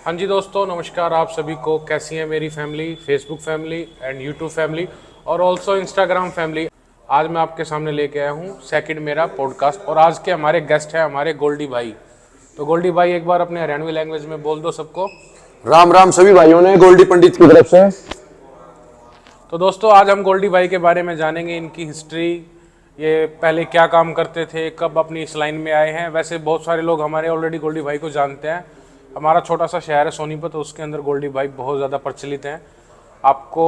हाँ जी दोस्तों, नमस्कार आप सभी को। कैसी है मेरी family, Facebook family and YouTube family और ऑल्सो इंस्टाग्राम फैमिली। आज मैं आपके सामने लेके आया हूँ सेकंड मेरा पॉडकास्ट और आज के हमारे गेस्ट हैं हमारे गोल्डी भाई। तो गोल्डी भाई एक बार अपने हरियाणवी लैंग्वेज में बोल दो सबको। राम राम सभी भाइयों ने गोल्डी पंडित की तरफ से। तो दोस्तों आज हम गोल्डी भाई के बारे में जानेंगे, इनकी हिस्ट्री, ये पहले क्या काम करते थे, कब अपनी इस लाइन में आए हैं। वैसे बहुत सारे लोग हमारे ऑलरेडी गोल्डी भाई को जानते हैं। हमारा छोटा सा शहर है सोनीपत, उसके अंदर गोल्डी भाई बहुत ज़्यादा प्रचलित हैं। आपको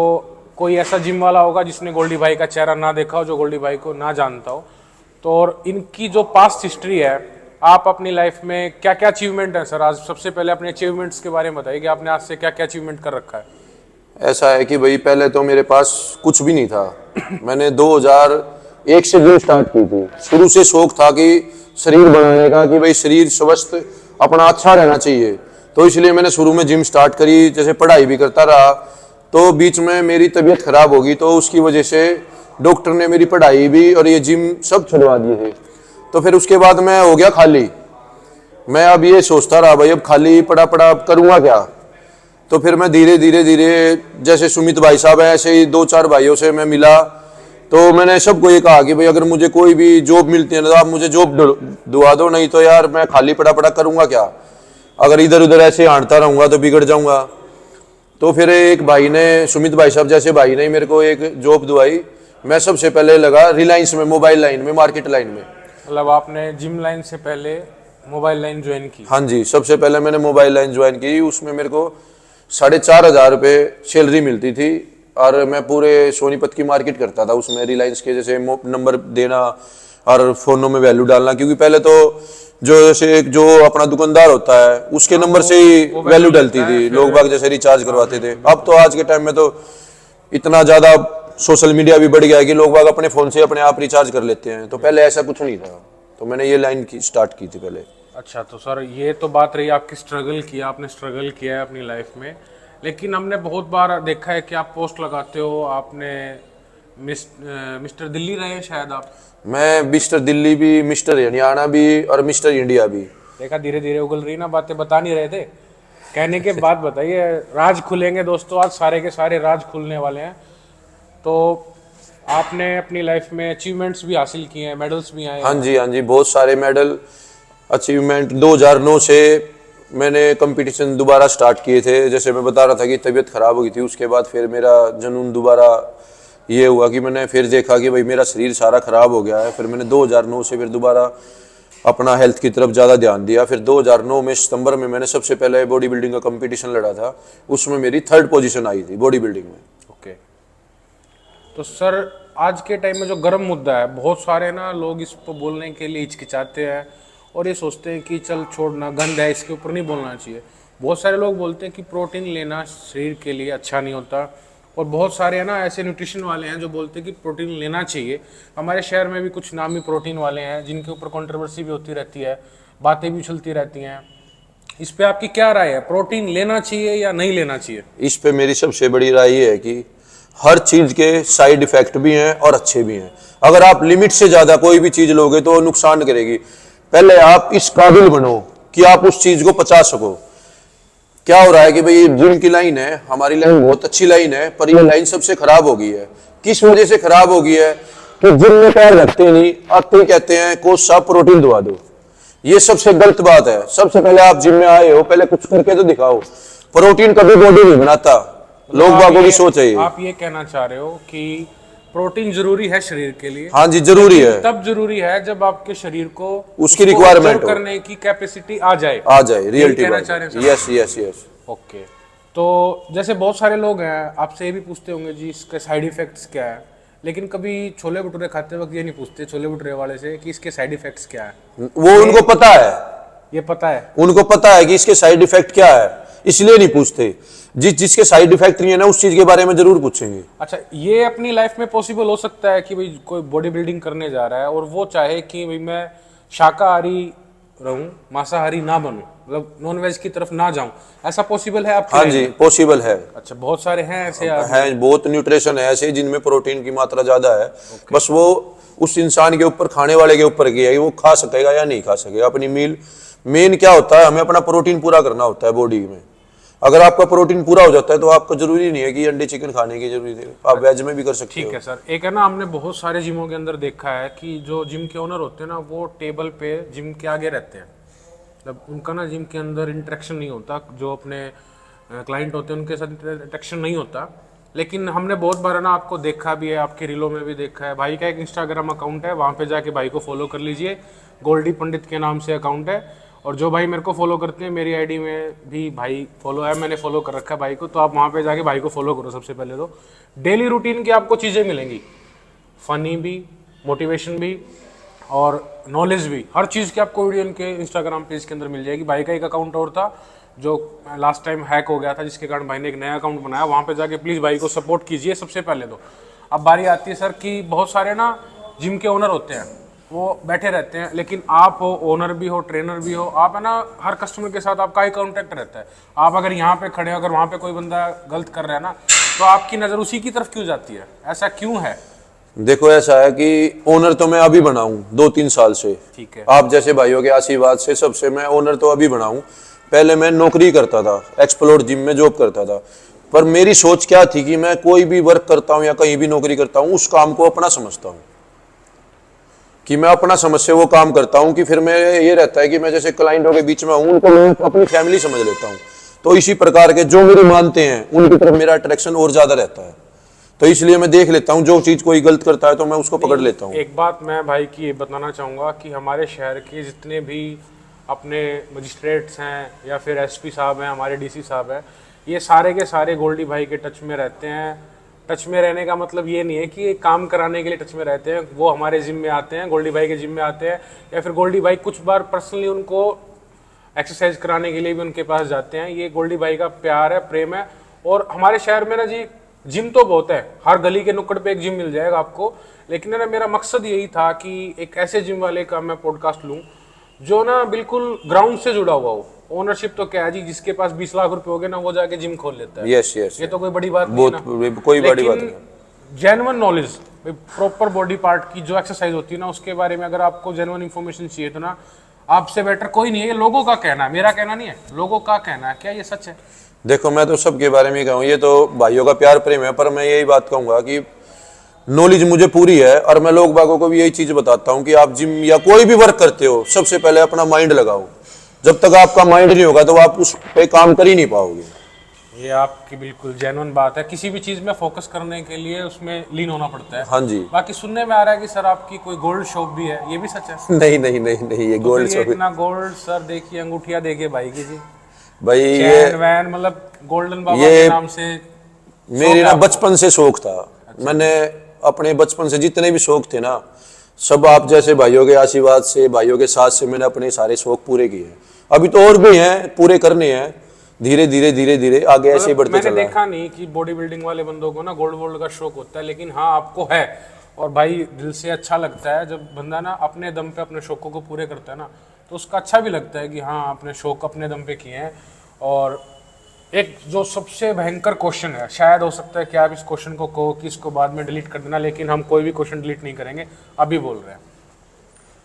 कोई ऐसा जिम वाला होगा जिसने गोल्डी भाई का चेहरा ना देखा हो, जो गोल्डी भाई को ना जानता हो। तो और इनकी जो पास्ट हिस्ट्री है, आप अपनी लाइफ में क्या क्या अचीवमेंट है सर। आज सबसे पहले अपने अचीवमेंट्स के बारे में बताइए कि आपने आज से क्या क्या अचीवमेंट कर रखा है। ऐसा है कि भाई पहले तो मेरे पास कुछ भी नहीं था। मैंने 2001 से जिम स्टार्ट की थी। शुरू से शौक था कि शरीर बनाने का, कि भाई शरीर स्वस्थ अपना अच्छा रहना चाहिए। तो इसलिए मैंने शुरू में जिम स्टार्ट करी। जैसे पढ़ाई भी करता रहा तो बीच में मेरी तबीयत खराब होगी, तो उसकी वजह से डॉक्टर ने मेरी पढ़ाई भी और ये जिम सब छुड़वा दिए थे। तो फिर उसके बाद मैं हो गया खाली। मैं अब ये सोचता रहा भाई अब खाली पड़ा पड़ा अब करूँगा क्या। तो फिर मैं धीरे धीरे जैसे सुमित भाई साहब है, ऐसे ही 2-4 भाइयों से मैं मिला। तो मैंने सबको ये कहा कि भाई अगर मुझे कोई भी जॉब मिलती है ना तो आप मुझे जॉब दुआ दो, नहीं तो यार मैं खाली पड़ा पड़ा करूँगा क्या। अगर इधर उधर ऐसे हांटता रहूँगा तो बिगड़ जाऊँगा। तो फिर एक भाई ने, सुमित भाई साहब जैसे भाई ने मेरे को एक जॉब दुआई। मैं सबसे पहले लगा रिलायंस में, मोबाइल लाइन में, मार्केट लाइन में। मतलब आपने जिम लाइन से पहले मोबाइल लाइन ज्वाइन की। हाँ जी, सबसे पहले मैंने मोबाइल लाइन ज्वाइन की। उसमें मेरे को 4,500 रुपये सैलरी मिलती थी और मैं पूरे सोनीपत की मार्केट करता था उसमें। रिलायंस के जैसे नंबर देना और फोनों में वैल्यू डालना, क्योंकि पहले तो जो अपना दुकानदार होता है उसके नंबर से ही वैल्यू डलती थी। लोग बाग जैसे रिचार्ज करवाते थे। अब तो आज के टाइम में तो इतना ज़्यादा सोशल मीडिया भी बढ़ गया है कि लोग बाग अपने फ़ोन से अपने आप रिचार्ज कर लेते हैं। तो पहले ऐसा कुछ नहीं था। तो मैंने ये लाइन की स्टार्ट की थी पहले। अच्छा, तो सर ये तो बात रही आपकी स्ट्रगल किया, आपने स्ट्रगल किया है अपनी लाइफ में। लेकिन हमने बहुत बार देखा है कि आप पोस्ट लगाते हो। आपने मिस्टर दिल्ली रहे हैं शायद आप। मैं मिस्टर दिल्ली भी, मिस्टर हरियाणा भी और मिस्टर इंडिया भी। देखा, धीरे धीरे उगल रही ना बातें, बता नहीं रहे थे। कहने के बाद बताइए, राज खुलेंगे दोस्तों, आज सारे के सारे राज खुलने वाले हैं। तो आपने अपनी लाइफ में अचीवमेंट्स भी हासिल किए हैं, मेडल्स भी आए हैं। हाँ जी, बहुत सारे मेडल अचीवमेंट। 2009 से मैंने कंपटीशन दोबारा स्टार्ट किए थे। जैसे मैं बता रहा था कि तबीयत खराब हो गई थी, उसके बाद फिर मेरा जुनून दोबारा ये हुआ कि मैंने फिर देखा कि भाई मेरा शरीर सारा खराब हो गया है। फिर मैंने 2009 से फिर दोबारा अपना हेल्थ की तरफ ज़्यादा ध्यान दिया। फिर 2009 में सितंबर में मैंने सबसे पहले बॉडी बिल्डिंग का कंपटीशन लड़ा था। उसमें मेरी 3rd पोजीशन आई थी बॉडी बिल्डिंग में। ओके, तो सर आज के टाइम में जो गर्म मुद्दा है, बहुत सारे ना लोग इस पर बोलने के लिए हिचकिचाते हैं और ये सोचते हैं कि चल छोड़ना, गंद है, इसके ऊपर नहीं बोलना चाहिए। बहुत सारे लोग बोलते हैं कि प्रोटीन लेना शरीर के लिए अच्छा नहीं होता। और बहुत सारे है ना ऐसे न्यूट्रिशन वाले हैं जो बोलते हैं कि प्रोटीन लेना चाहिए। हमारे शहर में भी कुछ नामी प्रोटीन वाले हैं जिनके ऊपर कंट्रोवर्सी भी होती रहती है, बातें भी उछलती रहती हैं। इस पे आपकी क्या राय है, प्रोटीन लेना चाहिए या नहीं लेना चाहिए? इस पे मेरी सबसे बड़ी राय ये है कि हर चीज के साइड इफेक्ट भी हैं और अच्छे भी हैं। अगर आप लिमिट से ज्यादा कोई भी चीज लोगे तो नुकसान करेगी। पहले आप इस काबिल बनो कि आप उस चीज को पचा सको। क्या हो रहा है कि भाई जिम की लाइन है, हमारी लाइन बहुत अच्छी लाइन है, पर ये लाइन सबसे खराब हो गई है। किस वजह से खराब हो गई है कि जिम में पैर रखते नहीं, आते ही कहते हैं कोच साहब प्रोटीन दवा दो। ये सबसे गलत बात है। सबसे पहले आप जिम में आए हो, पहले कुछ करके तो दिखाओ। प्रोटीन कभी बॉडी नहीं बनाता। लोग बागों की सोच है ये। आप ये कहना चाह रहे हो कि प्रोटीन जरूरी है शरीर के लिए? हाँ जी, जरूरी है। तब जरूरी है जब आपके शरीर को उसकी रिक्वायरमेंट करने की कैपेसिटी आ जाए। रियलिटी बात। यस। ओके, तो जैसे बहुत सारे लोग हैं आपसे ये भी पूछते होंगे जी इसके साइड इफेक्ट्स क्या है, लेकिन कभी छोले भटूरे खाते वक्त ये नहीं पूछते छोले भटूरे वाले से कि इसके साइड इफेक्ट्स क्या है। वो उनको पता है, ये पता है, उनको पता है कि इसके साइड इफेक्ट क्या है, इसलिए नहीं पूछते। जिसके साइड इफेक्ट नहीं है ना, उस चीज के बारे में जरूर पूछेंगे। अच्छा, ये अपनी लाइफ में पॉसिबल हो सकता है कि भाई कोई बॉडी बिल्डिंग करने जा रहा है और वो चाहे कि भाई मैं शाकाहारी रहूं, मांसाहारी ना बनूं, मतलब नॉन वेज की तरफ ना जाऊं, ऐसा पॉसिबल है आपके? हाँ जी, पॉसिबल है। अच्छा, बहुत सारे हैं ऐसे हैं, बहुत न्यूट्रिशन है ऐसे जिनमें प्रोटीन की मात्रा ज्यादा है। बस वो उस इंसान के ऊपर, खाने वाले के ऊपर की है कि वो खा सकेगा या नहीं खा सकेगा। अपनी मील मेन क्या होता है, हमें अपना प्रोटीन पूरा करना होता है बॉडी में। अगर आपका प्रोटीन पूरा हो जाता है तो आपको जरूरी नहीं है कि अंडे चिकन खाने की जरूरी है, आप वेज में भी कर सकते हो। ठीक है सर। एक है ना, हमने बहुत सारे जिमों के अंदर देखा है कि जो जिम के ओनर होते हैं ना, वो टेबल पे जिम के आगे रहते हैं, मतलब उनका ना जिम के अंदर इंटरेक्शन नहीं होता, जो अपने क्लाइंट होते हैं उनके साथ इंटरेक्शन नहीं होता। लेकिन हमने बहुत बार ना आपको देखा भी है, आपके रीलों में भी देखा है। भाई का एक इंस्टाग्राम अकाउंट है, वहाँ पे जाके भाई को फॉलो कर लीजिए, गोल्डी पंडित के नाम से अकाउंट है। और जो भाई मेरे को फॉलो करते हैं, मेरी आईडी में भी भाई फॉलो है, मैंने फॉलो कर रखा है भाई को, तो आप वहाँ पे जाके भाई को फॉलो करो। सबसे पहले तो डेली रूटीन की आपको चीज़ें मिलेंगी, फनी भी, मोटिवेशन भी और नॉलेज भी, हर चीज़ की आपको वीडियो इनके इंस्टाग्राम पेज के अंदर मिल जाएगी। भाई का एक अकाउंट और था जो लास्ट टाइम हैक हो गया था, जिसके कारण भाई ने एक नया अकाउंट बनाया, वहाँ पे जाके प्लीज़ भाई को सपोर्ट कीजिए सबसे पहले तो। अब बारी आती है सर कि बहुत सारे ना जिम के ओनर होते हैं, वो बैठे रहते हैं, लेकिन आप हो ओनर भी हो, ट्रेनर भी हो, आप है ना, हर कस्टमर के साथ आपका ही कॉन्टैक्ट रहता है। आप अगर यहाँ पे खड़े हो, अगर वहाँ पे कोई बंदा गलत कर रहा है ना, तो आपकी नज़र उसी की तरफ क्यों जाती है? ऐसा क्यों है? देखो ऐसा है कि ओनर तो मैं अभी बना हूँ 2-3 साल से। ठीक है। आप जैसे भाइयों के आशीर्वाद से सबसे मैं ओनर तो अभी बना हूँ। पहले मैं नौकरी करता था, एक्सप्लोर जिम में जॉब करता था, पर मेरी सोच क्या थी कि मैं कोई भी वर्क करता हूँ या कहीं भी नौकरी करता हूँ, उस काम को अपना समझता हूँ, कि मैं अपना समझ से वो काम करता हूँ, कि फिर मैं ये रहता है कि मैं जैसे क्लाइंटों के बीच में हूँ, उनको मैं अपनी फैमिली समझ लेता हूँ। तो इसी प्रकार के जो मेरे मानते हैं उनकी तरफ मेरा अट्रैक्शन और ज्यादा रहता है, तो इसलिए मैं देख लेता हूँ जो चीज कोई गलत करता है तो मैं उसको पकड़ लेता हूँ। एक बात मैं भाई की ये बताना चाहूँगा कि हमारे शहर के जितने भी अपने मजिस्ट्रेट्स हैं या फिर एसपी साहब हैं, हमारे डीसी साहब हैं, ये सारे के सारे गोल्डी भाई के टच में रहते हैं। टच में रहने का मतलब ये नहीं है कि ये काम कराने के लिए टच में रहते हैं, वो हमारे जिम में आते हैं, गोल्डी भाई के जिम में आते हैं, या फिर गोल्डी भाई कुछ बार पर्सनली उनको एक्सरसाइज कराने के लिए भी उनके पास जाते हैं। ये गोल्डी भाई का प्यार है, प्रेम है। और हमारे शहर में ना जी जिम तो बहुत है, हर गली के नुक्कड़ पे एक जिम मिल जाएगा आपको, लेकिन ना मेरा मकसद यही था कि एक ऐसे जिम वाले का मैं पॉडकास्ट लूँ जो ना बिल्कुल ग्राउंड से जुड़ा हुआ हो। ओनरशिप तो क्या है जी, जिसके पास 20 लाख रुपए हो गए ना, वो जाके जिम खोल लेता है। यस यस, ये तो कोई बड़ी बात नहीं है ना, कोई बड़ी बात नहीं। Genuine knowledge, proper body part की जो एक्सरसाइज होती है ना, उसके बारे में अगर आपको जेन्युइन इन्फॉर्मेशन चाहिए तो ना, आपसे बेटर कोई नहीं है। ये लोगों का कहना है, मेरा कहना नहीं है, लोगों का कहना है। क्या ये सच है? देखो मैं तो सबके बारे में कहूँ, ये तो भाइयों का प्यार प्रेम है, पर मैं यही बात कहूंगा कि नॉलेज मुझे पूरी है, और मैं लोग बागों को भी यही चीज बताता हूँ कि आप जिम या कोई भी वर्क करते हो, सबसे पहले अपना माइंड लगाओ। जब तक आपका माइंड नहीं होगा तो आप उस पे काम कर ही नहीं पाओगे। ये आपकी बिल्कुल जेन्युइन बात है। किसी भी चीज में फोकस करने के लिए उसमें लीन होना पड़ता है। हाँ जी। बाकी सुनने में आ रहा है कि सर आपकी कोई गोल्ड शॉप भी है, ये भी सच है? नहीं नहीं नहीं नहीं, ये तो गोल्ड फिर ये शॉप इतना गोल्ड सर देखिए, अंगूठिया देखिए भाई की जी, भाई, ये चैन वैन, मतलब गोल्डन बाबा ये के नाम से मेरी ना बचपन से शौक था। मैंने अपने बचपन से जितने भी शौक थे ना, सब आप जैसे भाइयों के आशीर्वाद से, भाइयों के साथ से मैंने अपने सारे शौक पूरे किए हैं। अभी तो और भी हैं, पूरे करने हैं, धीरे धीरे धीरे धीरे आगे ऐसे ही बढ़ते मैंने चल रहा है। देखा नहीं कि बॉडी बिल्डिंग वाले बंदों को ना गोल्ड वोल्ड का शौक होता है, लेकिन हाँ आपको है। और भाई दिल से अच्छा लगता है जब बंदा ना अपने दम पे अपने शौकों को पूरे करता है ना, तो उसका अच्छा भी लगता है कि हाँ अपने शौक अपने दम पे किए हैं। और एक जो सबसे भयंकर क्वेश्चन है, शायद हो सकता है कि आप इस क्वेश्चन को कहो कि इसको बाद में डिलीट कर देना, लेकिन हम कोई भी क्वेश्चन डिलीट नहीं करेंगे, अभी बोल रहे हैं।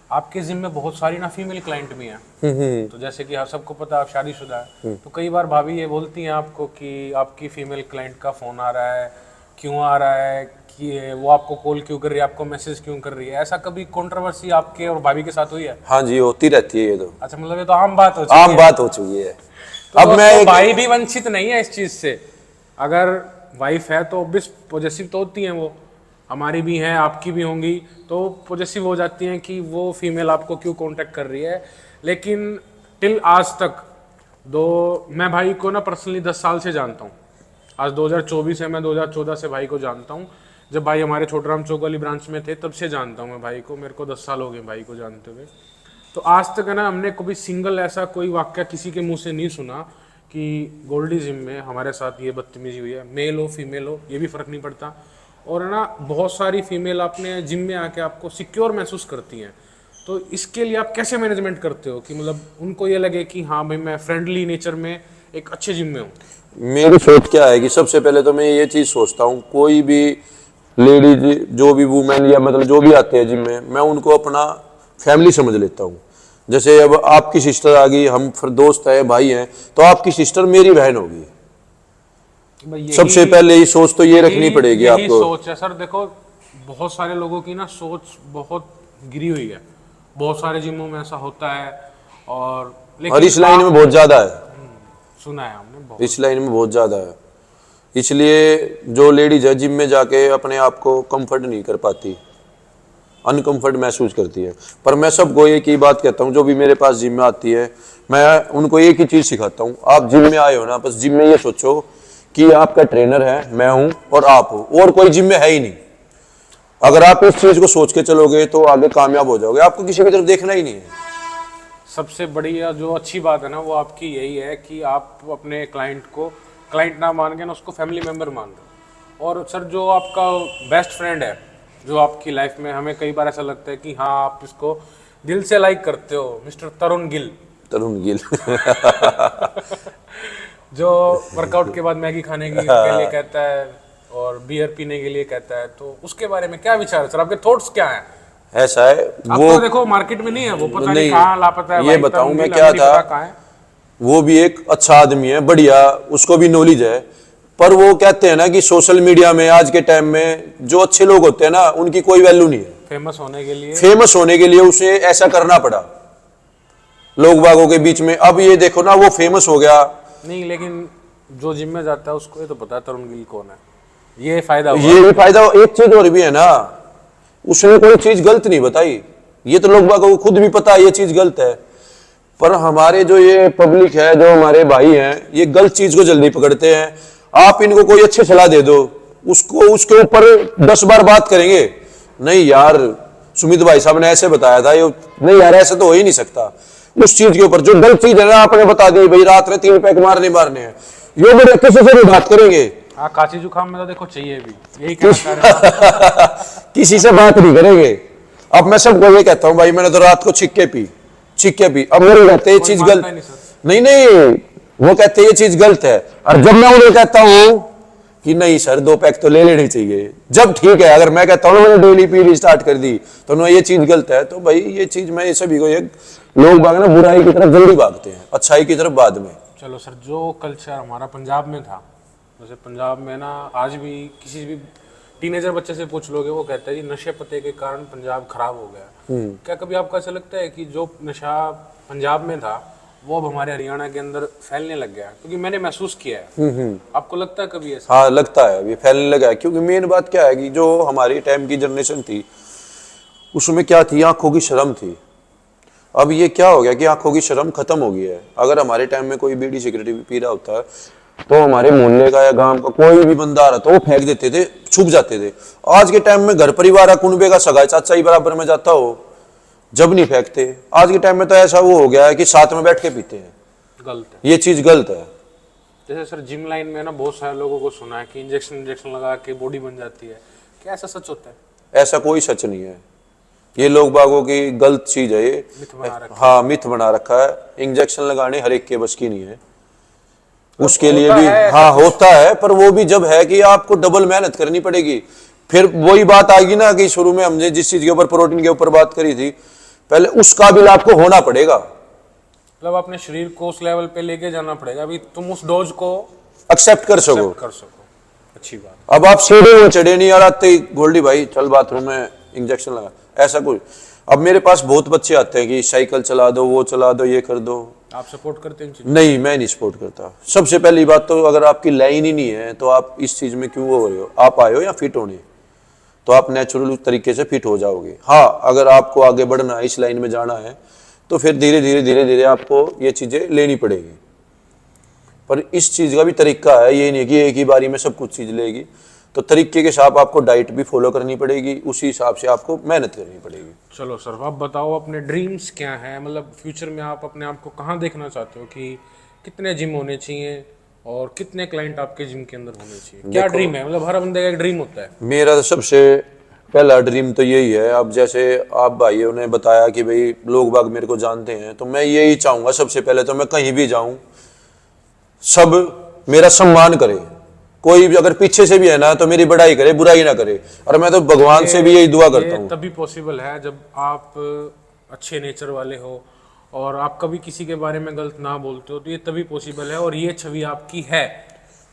आपके जिम में बहुत सारी ना फीमेल क्लाइंट भी हैं, तो जैसे कि आप सबको पता है आप शादीशुदा है, तो कई बार भाभी ये बोलती हैं आपको कि आपकी फीमेल क्लाइंट का फोन आ रहा है, क्यों आ रहा है, कि वो आपको कॉल क्यों कर रही है, आपको मैसेज क्यों कर रही है। ऐसा कभी कंट्रोवर्सी आपके और भाभी के साथ हुई है? हाँ जी, होती रहती है ये तो। अच्छा, मतलब ये तो आम बात हो चुकी है। आम बात हो चुकी है। तो अब मैं भाई भी वंचित नहीं है इस चीज से। अगर वाइफ है तो ऑब्वियस पॉजेसिव तो होती हैं, वो हमारी भी हैं, आपकी भी होंगी, तो पॉजेसिव हो जाती हैं कि वो फीमेल आपको क्यों कांटेक्ट कर रही है। लेकिन टिल आज तक मैं भाई को ना पर्सनली 10 साल से जानता हूँ। आज 2024 है, मैं 2014 से भाई को जानता हूँ। जब भाई हमारे छोटराम चौक वाली ब्रांच में थे तब से जानता हूँ मैं भाई को, मेरे को 10 साल हो गए भाई को जानते हुए। तो आज तक है ना, हमने कभी सिंगल ऐसा कोई वाक्य किसी के मुंह से नहीं सुना कि गोल्डी जिम में हमारे साथ ये बदतमीजी हुई है। मेल हो फीमेल हो ये भी फर्क नहीं पड़ता। और है ना, बहुत सारी फीमेल अपने जिम में आके आपको सिक्योर महसूस करती हैं। तो इसके लिए आप कैसे मैनेजमेंट करते हो कि मतलब उनको ये लगे कि हाँ भाई मैं फ्रेंडली नेचर में एक अच्छे जिम में हूँ? मेरी सोच क्या है कि सबसे पहले तो मैं ये चीज सोचता हूँ, कोई भी लेडीज, जो भी वुमेन या मतलब जो भी आते हैं जिम में, मैं उनको अपना फैमिली समझ लेता हूँ। जैसे अब आपकी सिस्टर आ गई, हम फिर दोस्त है, भाई हैं, तो आपकी सिस्टर मेरी बहन होगी। भाई सबसे पहले ये सोच तो ये रखनी पड़ेगी यही आपको। सोच है सर। देखो बहुत सारे लोगों की ना सोच बहुत गिरी हुई है, बहुत सारे जिमों में ऐसा होता है। और और इस लाइन में बहुत ज्यादा है, सुना है हमने बहुत। इस लाइन में बहुत ज्यादा है। इसलिए जो लेडीज है जिम में जाके अपने आप को कंफर्ट नहीं कर पाती, अनकंफर्ट महसूस करती है। पर मैं सबको एक ही बात कहता हूँ, जो भी मेरे पास जिम में आती है, मैं उनको एक ही चीज सिखाता हूँ। आप जिम में आए हो ना, बस जिम में ये सोचो कि आपका ट्रेनर है, मैं हूं और आप हो, और कोई जिम में है ही नहीं। अगर आप इस चीज को सोच के चलोगे तो आगे कामयाब हो जाओगे, आपको किसी की तरफ देखना ही नहीं है। सबसे बढ़िया जो अच्छी बात है ना वो आपकी यही है कि आप अपने क्लाइंट को क्लाइंट ना मान के ना उसको फैमिली मेंबर मान रहे हो। और सर जो आपका बेस्ट फ्रेंड है जो आपकी लाइफ में, हमें कई बार ऐसा लगता है कि हाँ आप इसको दिल से लाइक करते हो, मिस्टर तरुण गिल। तरुण गिल जो वर्कआउट के बाद मैगी खाने के लिए कहता है और बियर पीने के लिए कहता है, तो उसके बारे में क्या विचार है सर, आपके थॉट्स क्या हैं? ऐसा है वो वो, देखो मार्केट में नहीं है, वो पता नहीं नहीं, कहाँ लापता है। ये भाई बताऊं तरुण मैं गिल, क्या हमें नहीं था, पता कहाँ है। वो भी एक अच्छा आदमी है, बढ़िया, उसको भी नॉलेज है। पर वो कहते हैं ना कि सोशल मीडिया में आज के टाइम में जो अच्छे लोग होते हैं ना, उनकी कोई वैल्यू नहीं है। फेमस होने के लिए, फेमस होने के लिए उसे ऐसा करना पड़ा लोग बागों के बीच में। अब ये देखो ना, वो फेमस हो गया। नहीं लेकिन जो जिम में जाता है उसको ये तो पता है तरुण गिल कौन है, ये फायदा हुआ। ये भी फायदा, एक चीज और भी है ना, उसने कोई चीज गलत नहीं बताई, ये तो लोग बागों को खुद भी पता है ये चीज गलत है। पर हमारे जो ये पब्लिक है, जो हमारे भाई हैं, ये गलत चीज को जल्दी पकड़ते हैं। आप इनको कोई अच्छी सलाह दे दो, उसको उसके ऊपर 10 बार बात करेंगे। नहीं यार, सुमित भाई साहब ने ऐसे बताया था, ये नहीं यार ऐसे तो हो ही नहीं सकता। उस चीज के ऊपर जो गलत चीज है ना, आपने बता दी भाई रात में 3 पैक मारने हैं, ये बड़े किसी से भी बात करेंगे। हाँ खांसी जुकाम में तो देखो चाहिए भी, यही कहना चाह रहे हैं। किसी से बात नहीं करेंगे। अब मैं सबको ये कहता हूँ भाई, मैंने तो रात को छिक्के पी। अब मेरे कहते ये चीज गलत, नहीं नहीं, वो कहते ये चीज गलत है। और जब मैं उन्हें कहता हूँ कि नहीं सर 2 पैक तो ले लेने चाहिए, जब ठीक है, अगर मैं कहता हूँ मैंने डेली पीनी स्टार्ट कर दी तो ना ये चीज गलत है, तो भाई ये चीज मैं सभी को, एक लोग भागना बुराई की तरफ जल्दी भागते हैं, अच्छाई की तरफ बाद में। चलो सर, जो कल्चर हमारा पंजाब में था, जैसे पंजाब में ना आज भी किसी भी टीनेजर बच्चे से पूछ लोगे वो कहता है जी नशे पते के कारण पंजाब खराब हो गया। क्या कभी आपको ऐसा लगता है कि जो नशा पंजाब में था वो अब हमारे हरियाणा के अंदर फैलने लग गया? क्योंकि मैंने महसूस किया है। आपको लगता है कभी ऐसा? हाँ लगता है, अभी फैलने लगा है। क्योंकि मेन बात क्या है कि जो हमारी टाइम की जनरेशन थी उसमें क्या थी, आंखों की शर्म थी। अब ये क्या हो गया कि आंखों की शर्म खत्म हो गई है। अगर हमारे टाइम में कोई बीड़ी सिगरेट पी रहा होता है तो हमारे मोहल्ले का या गांव का कोई भी बंदा आ रहा था वो फेंक देते थे, छुप जाते थे। आज के टाइम में घर परिवार कुनबे का सगा चाचा ही बराबर में जाता हो, जब नहीं फेंकते। आज के टाइम में तो ऐसा वो हो गया है कि साथ में बैठ के पीते हैं। गलत है, ये चीज गलत है। जैसे सर जिम लाइन में ना बहुत सारे लोगों को सुना है कि इंजेक्शन लगा के बॉडी बन जाती है, क्या ऐसा सच होता है? ऐसा कोई सच नहीं है, ये लोग बागों की गलत चीज है ये। मिथ बना रखा है। हाँ मिथ बना रखा है। इंजेक्शन लगाने हर एक के बस की नहीं है, उसके होता लिए भी है, हाँ होता है, पर वो भी जब है कि आपको डबल मेहनत करनी पड़ेगी। फिर वही बात आएगी ना कि शुरू में हमने जिस चीज के ऊपर, प्रोटीन के ऊपर बात करी थी, पहले उस काबिल आपको होना पड़ेगा। मतलब अपने शरीर को उस लेवल पे लेके जाना पड़ेगा, अभी तुम उस डोज को एक्सेप्ट कर सको। कर सको। अच्छी बात। अब आप सीढ़े में चढ़े नहीं और आते ही गोल्डी भाई चल बाथरूम में इंजेक्शन लगा, ऐसा कुछ। अब मेरे पास बहुत बच्चे आते हैं कि साइकिल चला दो, वो चला दो, ये कर दो। आप सपोर्ट करते हैं इन चीजों? नहीं, मैं नहीं सपोर्ट करता। सबसे पहली बात तो अगर आपकी लाइन ही नहीं है तो आप इस चीज में क्यों हो रहे हो? आप आए हो या फिट होने, तो आप नेचुरल तरीके से फिट हो जाओगे। हाँ अगर आपको आगे बढ़ना है, इस लाइन में जाना है, तो फिर धीरे धीरे आपको ये चीजें लेनी पड़ेगी। पर इस चीज का भी तरीका है, ये नहीं कि एक ही बारी में सब कुछ चीज लेगी। तो तरीके के साथ आपको डाइट भी फॉलो करनी पड़ेगी, उसी हिसाब से आपको मेहनत करनी पड़ेगी। चलो सर, आप बताओ अपने ड्रीम्स क्या हैं? मतलब फ्यूचर में आप अपने आप को कहाँ देखना चाहते हो? कि कितने जिम होने चाहिए और कितने क्लाइंट आपके जिम के अंदर होने चाहिए? क्या ड्रीम है? मतलब हर बंदे का एक ड्रीम होता है। मेरा तो सबसे पहला ड्रीम तो यही है। अब जैसे आप भाइयों ने बताया कि भाई लोग बाग मेरे को जानते हैं, तो मैं यही चाहूंगा सबसे पहले तो मैं कहीं भी जाऊं सब मेरा सम्मान करे। कोई भी अगर पीछे से भी है ना तो मेरी बड़ाई करे, बुराई ना करे। और मैं तो भगवान से भी यही दुआ करता हूँ। तभी पॉसिबल है जब आप अच्छे नेचर वाले हो और आप कभी किसी के बारे में गलत ना बोलते हो, तो ये तभी पॉसिबल है और ये छवि आपकी है।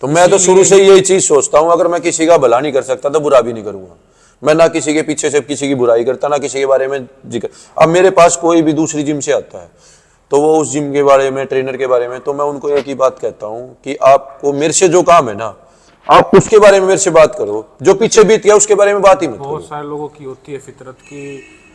तो मैं तो शुरू से यही चीज सोचता हूँ, अगर मैं किसी का भला नहीं कर सकता तो बुरा भी नहीं करूंगा। मैं ना किसी के पीछे से किसी की बुराई करता, ना किसी के बारे में जिक्र। अब मेरे पास कोई भी दूसरी जिम से आता है तो वो उस जिम के बारे में, ट्रेनर के बारे में, तो मैं उनको एक ही बात कहता हूँ कि आपको मेरे से जो काम है ना, आप उसके बारे में मेरे से बात करो, जो पीछे बीत गया उसके बारे में बात ही मत करो। बहुत सारे लोगों की होती है फितरत की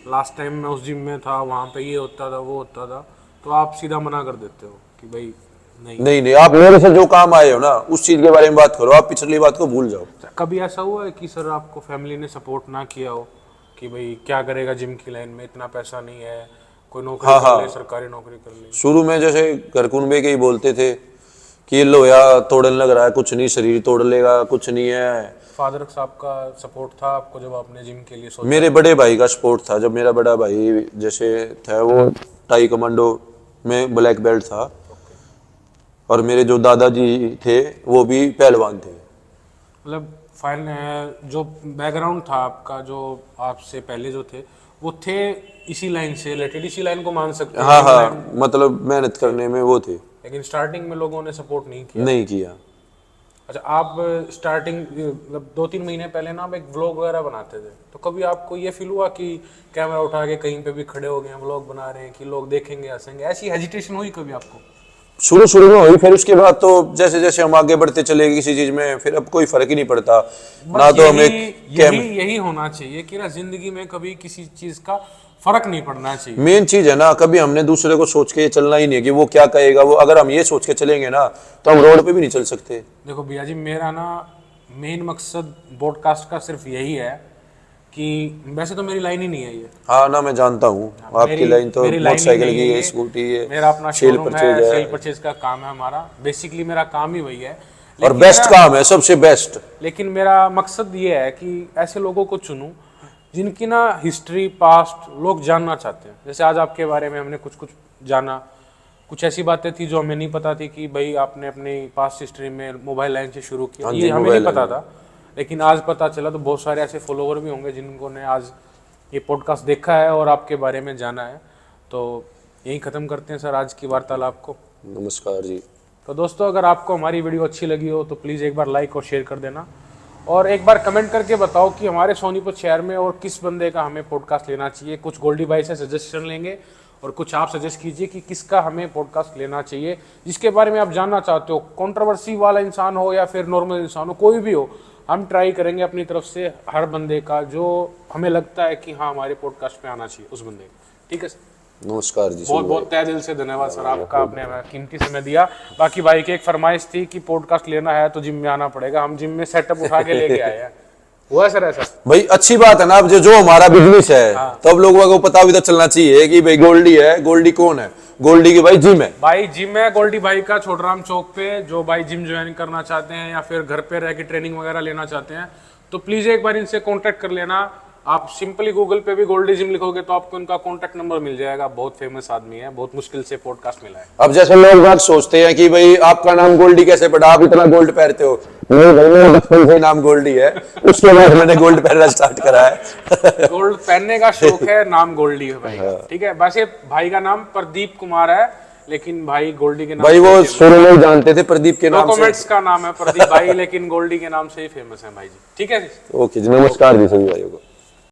लास्ट टाइम मैं उस जिम में था, वहाँ पे ये होता था वो होता था, तो आप सीधा मना कर देते हो कि भाई नहीं। नहीं, आप मेरे से जो काम आए हो ना उस चीज के बारे में बात करो, आप पिछली बात को भूल जाओ। कभी ऐसा हुआ है कि सर आपको फैमिली ने सपोर्ट ना किया हो कि भाई क्या करेगा जिम की लाइन में, इतना पैसा नहीं है, कोई नौकरी कर ले, सरकारी नौकरी कर ले? शुरू में जैसे घर कुनबे के ही बोलते थे कि ये लोया तोड़ने लग रहा है, कुछ नहीं, शरीर तोड़ लेगा, कुछ नहीं है। फादर साहब का सपोर्ट था आपको जब आपने जिम के लिए सोचा? मेरे बड़े भाई का सपोर्ट था। जब मेरा बड़ा भाई जैसे था, वो टाई कमांडो में ब्लैक बेल्ट था, और मेरे जो दादाजी थे वो भी पहलवान थे। मतलब फाइनल जो बैकग्राउंड था आपका, जो आपसे पहले जो थे वो थे इसी लाइन से रिलेटेड, इसी लाइन को मान सकते हैं? हाँ, मतलब मेहनत करने में वो थे। लेकिन स्टार्टिंग में लोगों ने सपोर्ट नहीं किया? नहीं किया। अच्छा, आप स्टार्टिंग मतलब 2-3 महीने पहले ना आप एक व्लॉग वगैरह बनाते थे, तो कभी आपको ये फील हुआ कि कैमरा उठा के कहीं पे भी खड़े हो गए व्लॉग बना रहे हैं कि लोग देखेंगे हंसेंगे, ऐसी हेजिटेशन हुई कभी आपको? शुरू में हुई, फिर उसके बाद तो जैसे जैसे हम आगे बढ़ते चले गए किसी चीज में, फिर अब कोई फर्क ही नहीं पड़ता ना। तो हमें यही होना चाहिए कि ना जिंदगी में कभी किसी चीज का फर्क नहीं पड़ना चाहिए। मेन चीज है ना, कभी हमने दूसरे को सोच के चलना ही नहीं है कि वो क्या कहेगा। वो अगर हम ये सोच के चलेंगे ना तो हम रोड पे भी नहीं चल सकते। देखो भैया जी, मेरा ना मेन मकसद पॉडकास्ट का सिर्फ यही है कि वैसे तो मेरी लाइन ही नहीं है ये। हाँ ना, मैं जानता हूँ आपकी लाइन तो मोटरसाइकिल की है, स्कूटी है, मेरा अपना सेल शोरूम परचेज है, है। सेल परचेज का काम है हमारा, बेसिकली मेरा काम ही वही है। और बेस्ट काम है, सबसे बेस्ट। लेकिन मेरा मकसद ये है कि ऐसे लोगों को चुनूं जिनकी ना हिस्ट्री पास्ट लोग जानना चाहते हैं। जैसे आज आपके बारे में हमने कुछ जाना, कुछ ऐसी बातें थी जो हमें नहीं पता थी कि भाई आपने अपनी पास्ट हिस्ट्री में मोबाइल लाइन से शुरू किया, ये हमें नहीं पता था, लेकिन आज पता चला। तो बहुत सारे ऐसे फॉलोवर भी होंगे जिनको ने आज ये पॉडकास्ट देखा है और आपके बारे में जाना है। तो यही ख़त्म करते हैं सर आज की वार्तालाप को। नमस्कार जी। तो दोस्तों, अगर आपको हमारी वीडियो अच्छी लगी हो तो प्लीज़ एक बार लाइक और शेयर कर देना, और एक बार कमेंट करके बताओ कि हमारे सोनीपत शहर में और किस बंदे का हमें पॉडकास्ट लेना चाहिए। कुछ गोल्डी भाई से सजेशन लेंगे और कुछ आप सजेस्ट कीजिए कि किसका हमें पॉडकास्ट लेना चाहिए, जिसके बारे में आप जानना चाहते हो। कंट्रोवर्सी वाला इंसान हो या फिर नॉर्मल इंसान हो, कोई भी हो, हम ट्राई करेंगे अपनी तरफ से हर बंदे का जो हमें लगता है कि हाँ हमारे पॉडकास्ट पे आना चाहिए उस बंदे का। ठीक है सर, नमस्कार जी। बहुत बहुत तहे दिल से धन्यवाद सर आपका, आपने हमें कीमती समय दिया। बाकी भाई की एक फरमाइश थी कि पॉडकास्ट लेना है तो जिम में आना पड़ेगा, हम जिम में सेटअप उठा के लेके आए हैं। हुआ सर ऐसा? भाई अच्छी बात है ना, अब जो हमारा बिजनेस है तो अब लोगों को पता भी तो चलना चाहिए कि भाई गोल्डी है। गोल्डी कौन है? गोल्डी की भाई जिम है। भाई जिम है गोल्डी भाई का छोटराम चौक पे। जो भाई जिम ज्वाइन करना चाहते हैं या फिर घर पे रह के ट्रेनिंग वगैरह लेना चाहते हैं तो प्लीज एक बार इनसे कांटेक्ट कर लेना। आप सिंपली गूगल पे भी गोल्डी जिम लिखोगे तो आपको इनका कांटेक्ट नंबर मिल जाएगा। बहुत फेमस आदमी है, बहुत मुश्किल से पॉडकास्ट मिला है। अब जैसे लोग बात सोचते हैं कि भाई आपका नाम गोल्डी कैसे पड़ा, आप इतना गोल्ड पहनते हो। नहीं भाई, मेरा बचपन से नाम गोल्डी है, उसके बाद मैंने गोल्ड पहनना स्टार्ट करा है। गोल्ड पहनने का शौक है, नाम गोल्डी है भाई का। ठीक है, वैसे भाई का नाम प्रदीप कुमार है, लेकिन भाई गोल्डी के नाम भाई वो शुरू में ही जानते थे प्रदीप के नाम से। डॉक्यूमेंट्स का नाम है प्रदीप भाई, लेकिन गोल्डी के नाम से ही फेमस है भाई जी। ठीक है, ओके जी, नमस्कार जी सभी भाइयों को।